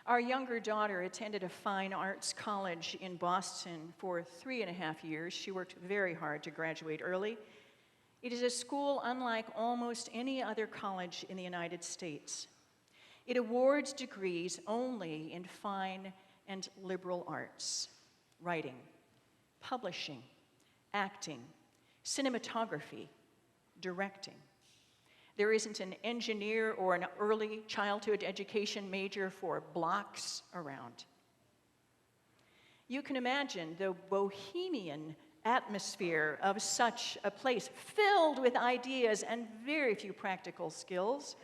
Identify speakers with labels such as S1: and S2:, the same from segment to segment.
S1: Our younger daughter attended a fine arts college in Boston for 3.5 years. She worked very hard to graduate early. It is a school unlike almost any other college in the United States. It awards degrees only in fine and liberal arts, writing, publishing, acting, cinematography, directing. There isn't an engineer or an early childhood education major for blocks around. You can imagine the bohemian atmosphere of such a place, filled with ideas and very few practical skills.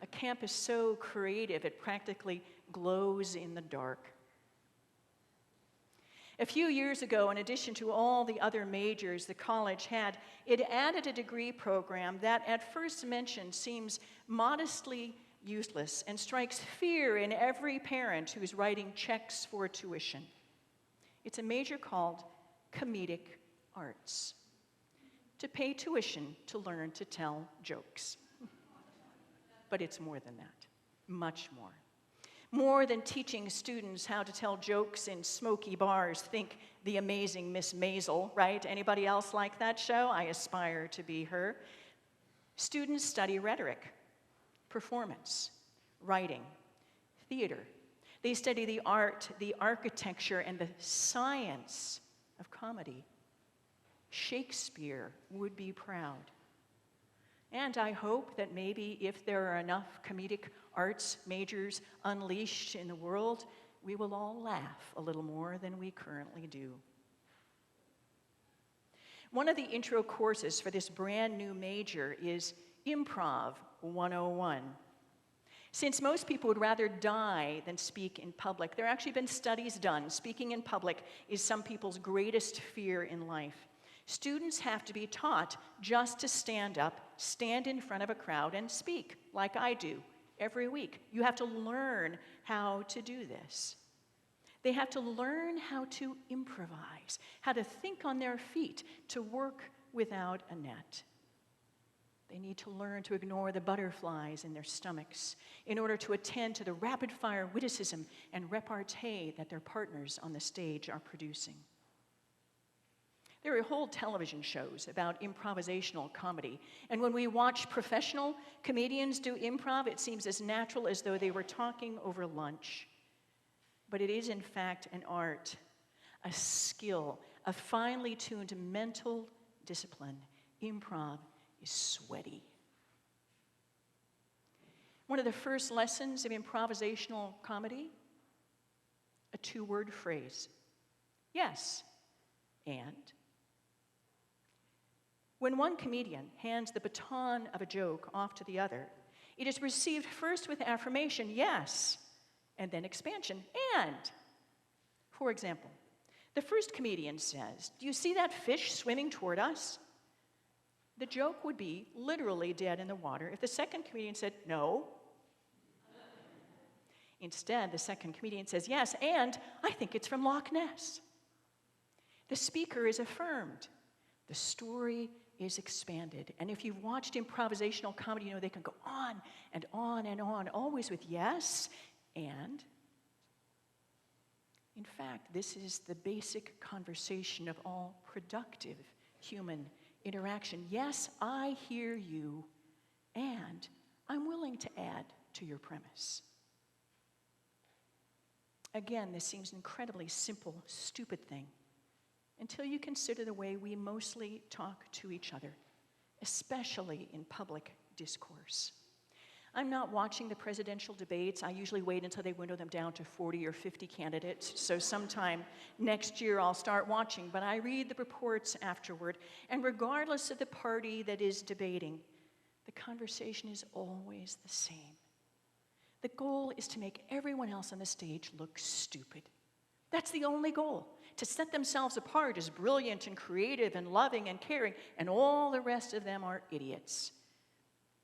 S1: A campus so creative it practically glows in the dark. A few years ago, in addition to all the other majors the college had, it added a degree program that at first mention seems modestly useless and strikes fear in every parent who's writing checks for tuition. It's a major called comedic arts. To pay tuition to learn to tell jokes. But it's more than that, much more. More than teaching students how to tell jokes in smoky bars. Think The Amazing Miss Maisel, right? Anybody else like that show? I aspire to be her. Students study rhetoric, performance, writing, theater. They study the art, the architecture, and the science of comedy. Shakespeare would be proud. And I hope that maybe if there are enough comedic arts majors unleashed in the world, we will all laugh a little more than we currently do. One of the intro courses for this brand new major is Improv 101. Since most people would rather die than speak in public, there have actually been studies done. Speaking in public is some people's greatest fear in life. Students have to be taught just to stand up, stand in front of a crowd, and speak, like I do every week. You have to learn how to do this. They have to learn how to improvise, how to think on their feet, to work without a net. They need to learn to ignore the butterflies in their stomachs in order to attend to the rapid-fire witticism and repartee that their partners on the stage are producing. There are whole television shows about improvisational comedy, and when we watch professional comedians do improv, it seems as natural as though they were talking over lunch. But it is, in fact, an art, a skill, a finely tuned mental discipline. Improv is sweaty. One of the first lessons of improvisational comedy, a two-word phrase. Yes, and. When one comedian hands the baton of a joke off to the other, it is received first with affirmation, yes, and then expansion, and. For example, the first comedian says, "Do you see that fish swimming toward us?" The joke would be literally dead in the water if the second comedian said, "No." Instead, the second comedian says, "Yes, and I think it's from Loch Ness." The speaker is affirmed. The story is expanded. And if you've watched improvisational comedy, you know they can go on and on and on, always with yes and. In fact, this is the basic conversation of all productive human interaction. Yes, I hear you, and I'm willing to add to your premise. Again, this seems an incredibly simple, stupid thing, until you consider the way we mostly talk to each other, especially in public discourse. I'm not watching the presidential debates. I usually wait until they winnow them down to 40 or 50 candidates, so sometime next year I'll start watching, but I read the reports afterward, and regardless of the party that is debating, the conversation is always the same. The goal is to make everyone else on the stage look stupid. That's the only goal, to set themselves apart as brilliant and creative and loving and caring, and all the rest of them are idiots.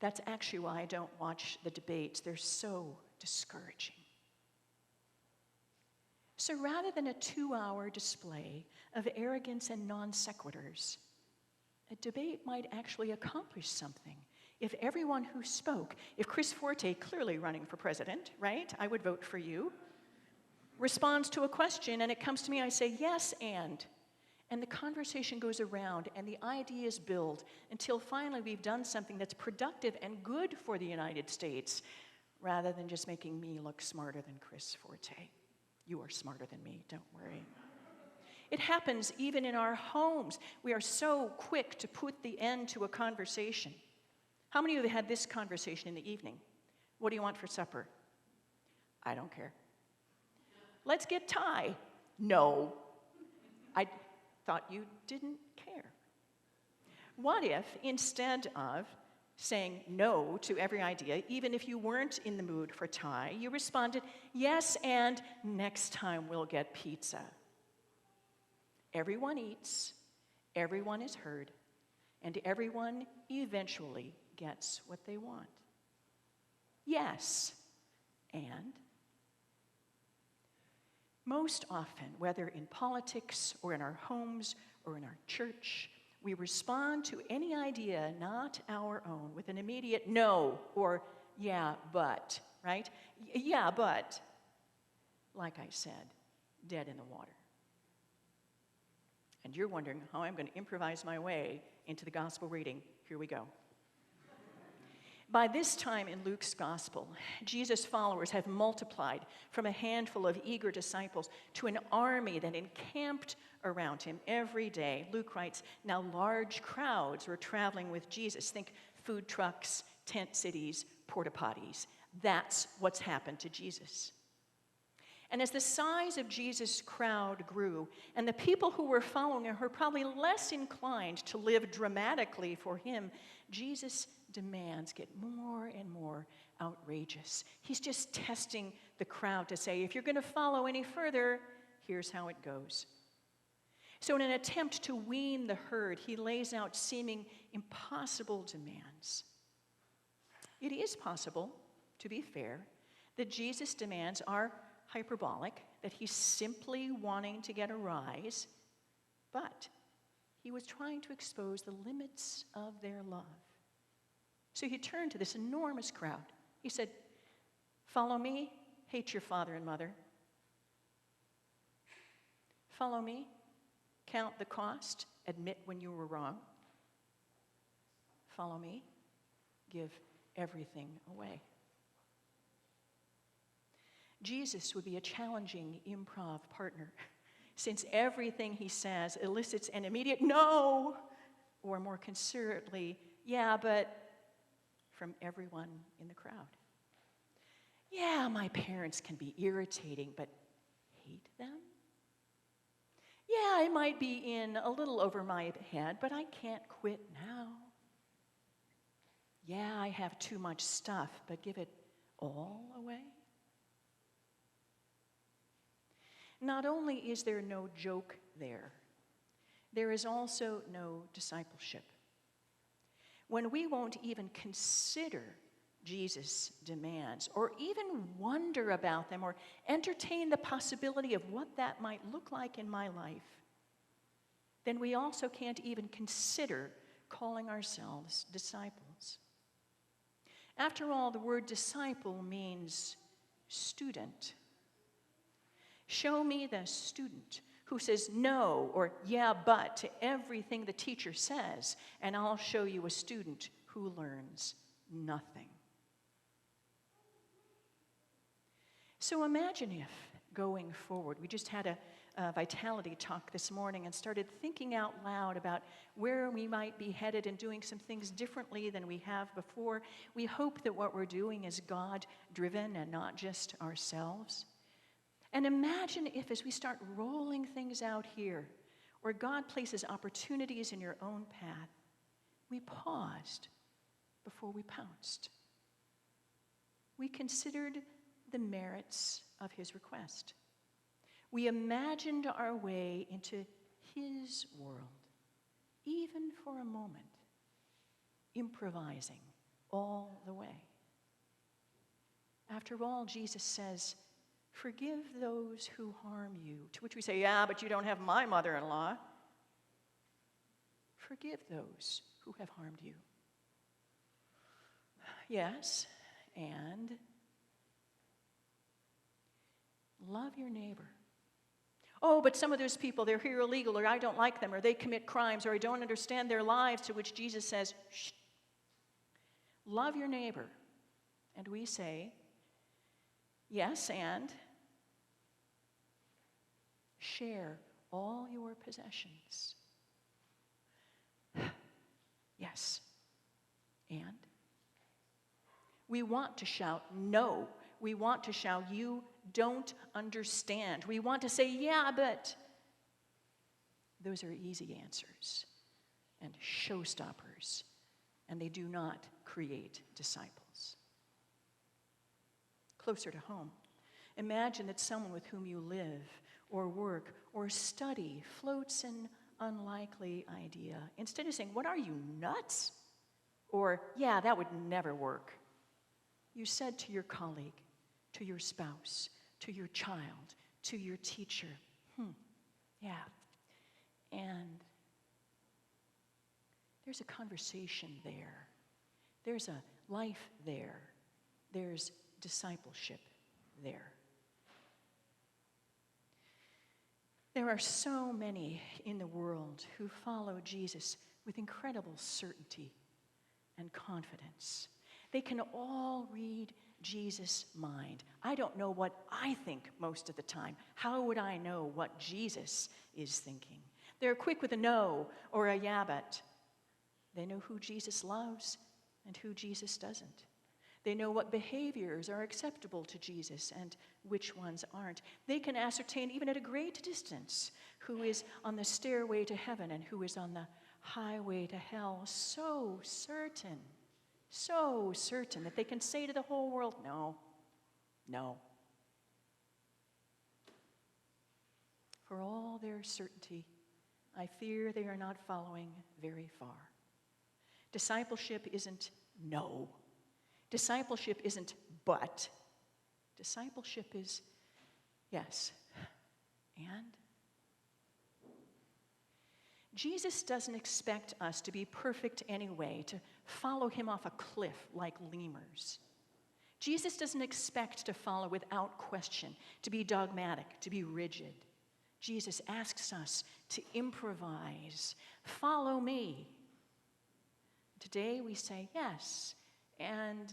S1: That's actually why I don't watch the debates. They're so discouraging. So rather than a 2-hour display of arrogance and non sequiturs, a debate might actually accomplish something If everyone who spoke, if Chris Forte, clearly running for president, right? I would vote for you, responds to a question and it comes to me, I say, yes, and the conversation goes around and the ideas build until finally we've done something that's productive and good for the United States, rather than just making me look smarter than Chris Forte. You are smarter than me, don't worry. It happens even in our homes. We are so quick to put the end to a conversation. How many of you had this conversation in the evening? What do you want for supper? I don't care. Let's get Thai. No. I thought you didn't care. What if, instead of saying no to every idea, even if you weren't in the mood for Thai, you responded, yes, and next time we'll get pizza. Everyone eats, everyone is heard, and everyone eventually gets what they want. Yes, and most often, whether in politics or in our homes or in our church, we respond to any idea not our own with an immediate no or yeah, but, right? Yeah, but, like I said, dead in the water. And you're wondering how I'm going to improvise my way into the gospel reading. Here we go. By this time in Luke's gospel, Jesus' followers have multiplied from a handful of eager disciples to an army that encamped around him every day. Luke writes, now large crowds were traveling with Jesus. Think food trucks, tent cities, porta potties. That's what's happened to Jesus. And as the size of Jesus' crowd grew, and the people who were following him were probably less inclined to live dramatically for him, Jesus' demands get more and more outrageous. He's just testing the crowd to say, if you're going to follow any further, here's how it goes. So in an attempt to wean the herd, he lays out seeming impossible demands. It is possible, to be fair, that Jesus' demands are hyperbolic, that he's simply wanting to get a rise, but he was trying to expose the limits of their love. So he turned to this enormous crowd. He said, follow me, hate your father and mother. Follow me, count the cost, admit when you were wrong. Follow me, give everything away. Jesus would be a challenging improv partner, since everything he says elicits an immediate no, or more considerately, yeah, but, from everyone in the crowd. Yeah, my parents can be irritating, but hate them? Yeah, I might be in a little over my head, but I can't quit now. Yeah, I have too much stuff, but give it all away? Not only is there no joke there is also no discipleship. When we won't even consider Jesus' demands, or even wonder about them, or entertain the possibility of what that might look like in my life, then we also can't even consider calling ourselves disciples. After all, the word disciple means student. Show me the student who says no or yeah, but to everything the teacher says, and I'll show you a student who learns nothing. So imagine if, going forward, we just had a vitality talk this morning and started thinking out loud about where we might be headed and doing some things differently than we have before. We hope that what we're doing is God-driven and not just ourselves. And imagine if, as we start rolling things out here, where God places opportunities in your own path, we paused before we pounced. We considered the merits of his request. We imagined our way into his world, even for a moment, improvising all the way. After all, Jesus says, forgive those who harm you. To which we say, yeah, but you don't have my mother-in-law. Forgive those who have harmed you. Yes, and love your neighbor. Oh, but some of those people, they're here illegal, or I don't like them, or they commit crimes, or I don't understand their lives, to which Jesus says, shh. Love your neighbor. And we say, yes, and share all your possessions. Yes, and we want to shout no. We want to shout, you don't understand. We want to say, yeah, but those are easy answers and showstoppers, and they do not create disciples. Closer to home, imagine that someone with whom you live or work or study floats an unlikely idea. Instead of saying, what are you, nuts? Or, yeah, that would never work. You said to your colleague, to your spouse, to your child, to your teacher, yeah. And there's a conversation there. There's a life there. There's discipleship there. There are so many in the world who follow Jesus with incredible certainty and confidence. They can all read Jesus' mind. I don't know what I think most of the time. How would I know what Jesus is thinking? They're quick with a no or a yeah, but. They know who Jesus loves and who Jesus doesn't. They know what behaviors are acceptable to Jesus and which ones aren't. They can ascertain, even at a great distance, who is on the stairway to heaven and who is on the highway to hell. So certain that they can say to the whole world, no, no. For all their certainty, I fear they are not following very far. Discipleship isn't no. Discipleship isn't but. Discipleship is yes. And Jesus doesn't expect us to be perfect anyway, to follow him off a cliff like lemurs. Jesus doesn't expect to follow without question, to be dogmatic, to be rigid. Jesus asks us to improvise. Follow me. Today we say yes, and